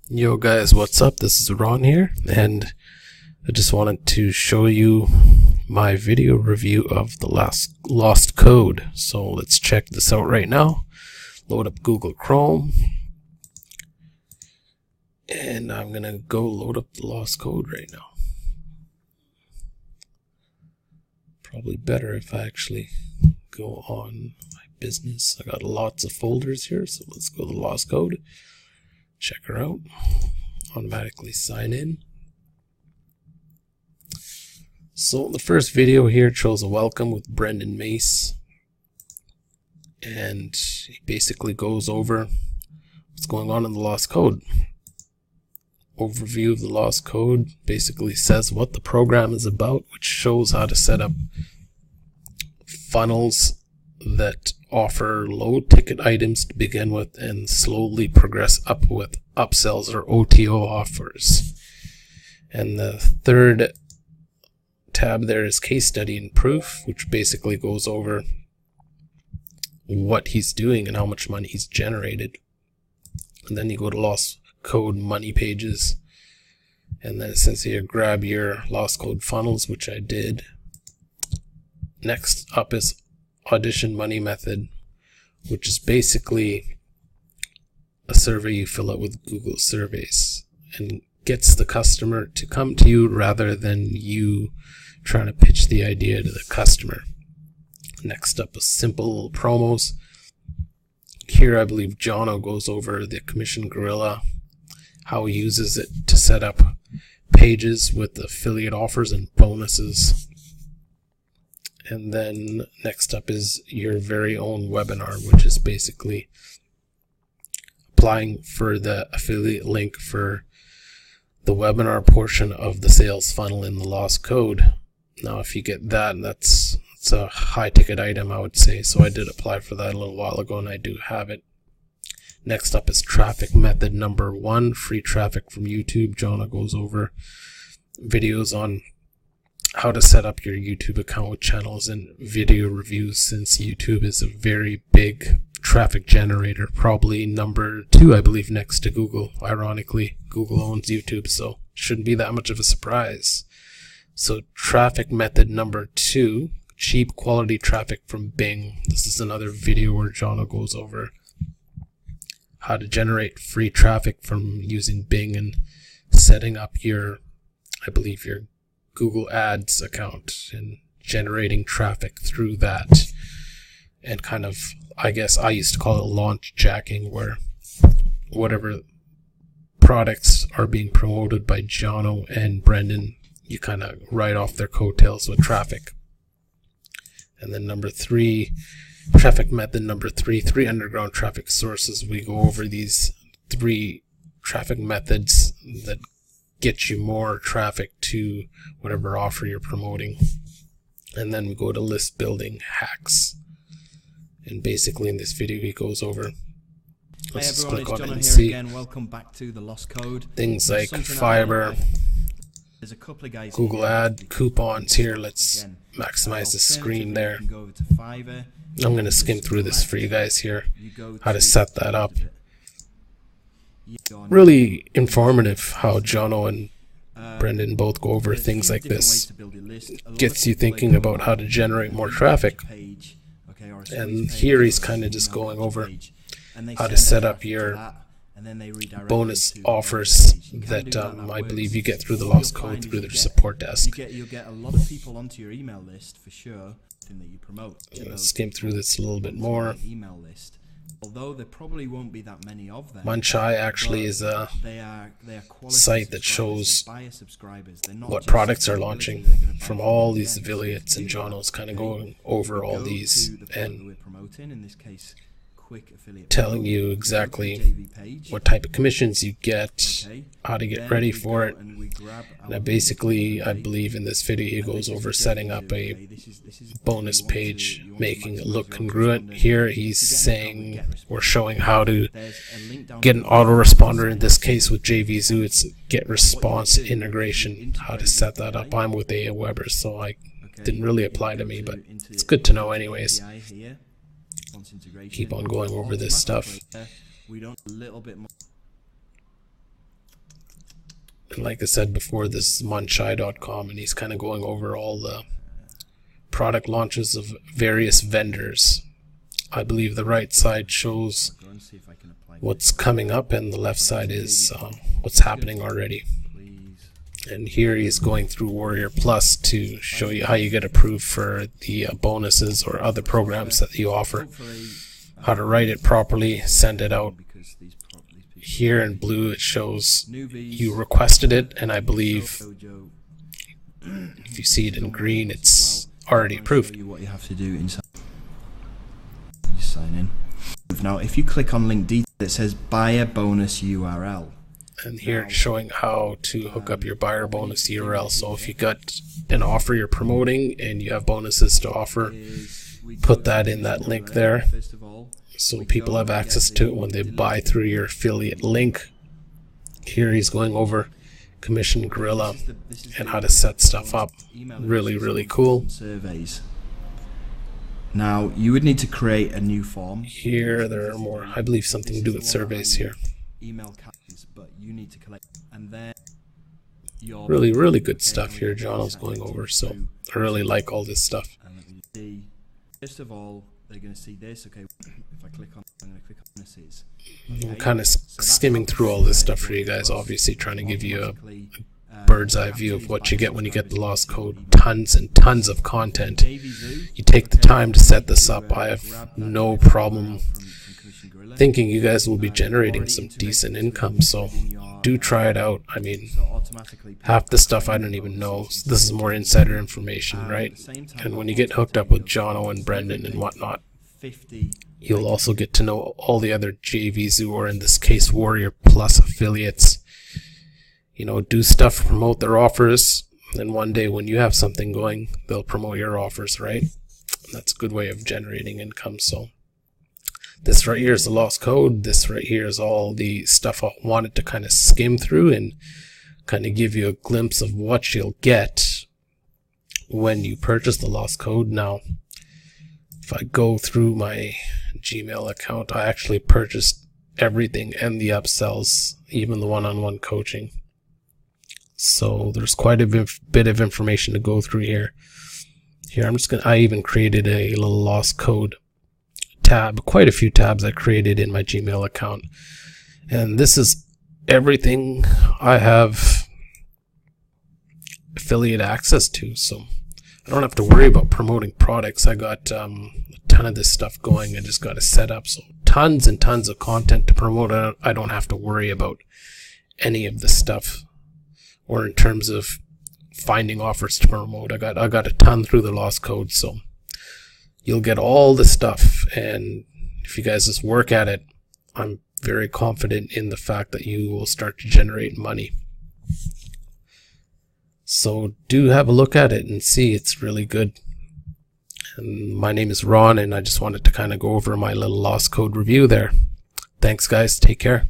Yo guys, what's up? This is Ron here, and I just wanted to show you my video review of the last Lost Code. So let's check this out right now. Load up Google Chrome, and I'm gonna go load up the Lost Code right now. Probably better if I actually go on my business. I got lots of folders here, so let's go to the Lost Code. Check her out. Automatically sign in. So the first video here shows a welcome with Brendan Mace, and he basically goes over what's going on in the Lost Code. Overview of the Lost Code basically says what the program is about, which shows how to set up funnels that offer low ticket items to begin with and slowly progress up with upsells or OTO offers. And the third tab there is case study and proof, which basically goes over what he's doing and how much money he's generated. And then you go to Lost Code money pages, and then it says here grab your Lost Code funnels, which I did. Next up is audition money method, which is basically a survey you fill out with Google surveys and gets the customer to come to you rather than you trying to pitch the idea to the customer. Next up is simple promos. Here I believe Jono goes over the commission gorilla, how he uses it to set up pages with affiliate offers and bonuses. And then next up is your very own webinar, which is basically applying for the affiliate link for the webinar portion of the sales funnel in the Lost Code. Now if you get that, that's a high ticket item, I would say. So I did apply for that a little while ago, and I do have it. Next up is traffic method number 1, free traffic from YouTube. Jono goes over videos on how to set up your YouTube account with channels and video reviews, since YouTube is a very big traffic generator, probably number 2, I believe, next to Google. Ironically, Google owns YouTube, so shouldn't be that much of a surprise. So traffic method number 2, cheap quality traffic from Bing. This is another video where Jono goes over how to generate free traffic from using Bing and setting up your, I believe, your Google Ads account and generating traffic through that, and kind of, I guess I used to call it launch jacking, where whatever products are being promoted by Jono and Brendan, you kind of write off their coattails with traffic. And then number 3, traffic method number 3, 3 underground traffic sources. We go over these 3 traffic methods that get you more traffic to whatever offer you're promoting. And then we go to list building hacks. And basically in this video he goes over, let's just click on it and see again. Welcome back to the Lost Code. Things like Fiber, there's a couple of guys Google Ad, coupons here. Let's maximize the screen there. I'm going to skim through this for you guys here, how to set that up. Really informative how Jono and Brendan both go over things like this. Gets you thinking about how to generate more traffic. And here he's kind of just going over how to set up your bonus offers that I believe you get through the Lost Code through their support desk. You'll get a lot of people onto your email list for sure. That you promote. Let's skim through this a little bit more. Email list. Although there probably won't be that many of them. Munchai actually is a site that shows what products are launching from all these affiliates, and Jono's kind of going over all these and telling you exactly what type of commissions you get, how to get ready for it. And basically, I believe in this video he goes over setting up a bonus page, making it look congruent. Here he's saying, or showing how to get an autoresponder. In this case with JVZoo, it's get response integration, how to set that up. I'm with Aweber, so I didn't really apply to me, but it's good to know anyways. Keep on going over this stuff. And like I said before, this is munchai.com, and he's kind of going over all the product launches of various vendors. I believe the right side shows what's coming up, and the left side is what's happening already. And here he's going through Warrior Plus to show you how you get approved for the bonuses or other programs that you offer, how to write it properly, send it out. Here in blue it shows you requested it, and I believe if you see it in green, it's already approved. What you have to do inside, you sign in. Now if you click on link details, it says buyer bonus URL. And here it's showing how to hook up your buyer bonus URL. So if you got an offer you're promoting and you have bonuses to offer, put that in that link there so people have access to it when they buy through your affiliate link. Here he's going over Commission Gorilla and how to set stuff up. Really, really cool. Surveys. Now you would need to create a new form. Here there are more, I believe, something to do with surveys here. Email captions, but you need to collect, and then really, really good stuff here Jono's going over, so I really like all this stuff. And let me see. First of all, they're going to see this. Okay, if I click on, I'm going to click on bonuses. I'm kind of skimming through all this stuff for you guys, obviously trying to give you a bird's eye view of what you get when you get the lost code. Tons and tons of content. You take the time to set this up. I have no problem thinking you guys will be generating some decent income, so do try it out. I mean, half the stuff I don't even know. So this is more insider information, right? And when you get hooked up with Jono and Brendan and whatnot, you'll also get to know all the other JVZoo, or in this case Warrior Plus affiliates. You know, do stuff to promote their offers, and one day when you have something going, they'll promote your offers, right? And that's a good way of generating income. So this right here is the lost code. This right here is all the stuff I wanted to kind of skim through and kind of give you a glimpse of what you'll get when you purchase the lost code. Now, if I go through my Gmail account, I actually purchased everything and the upsells, even the one-on-one coaching. So there's quite a bit of information to go through here. Here, I even created a little lost code tab, quite a few tabs I created in my Gmail account. And this is everything I have affiliate access to, so I don't have to worry about promoting products. I got a ton of this stuff going. I just got to set up, so tons and tons of content to promote. I don't have to worry about any of the stuff, or in terms of finding offers to promote. I got a ton through the lost code, so you'll get all the stuff. And if you guys just work at it, I'm very confident in the fact that you will start to generate money. So do have a look at it and see. It's really good. And my name is Ron, and I just wanted to kind of go over my little lost code review there. Thanks guys, take care.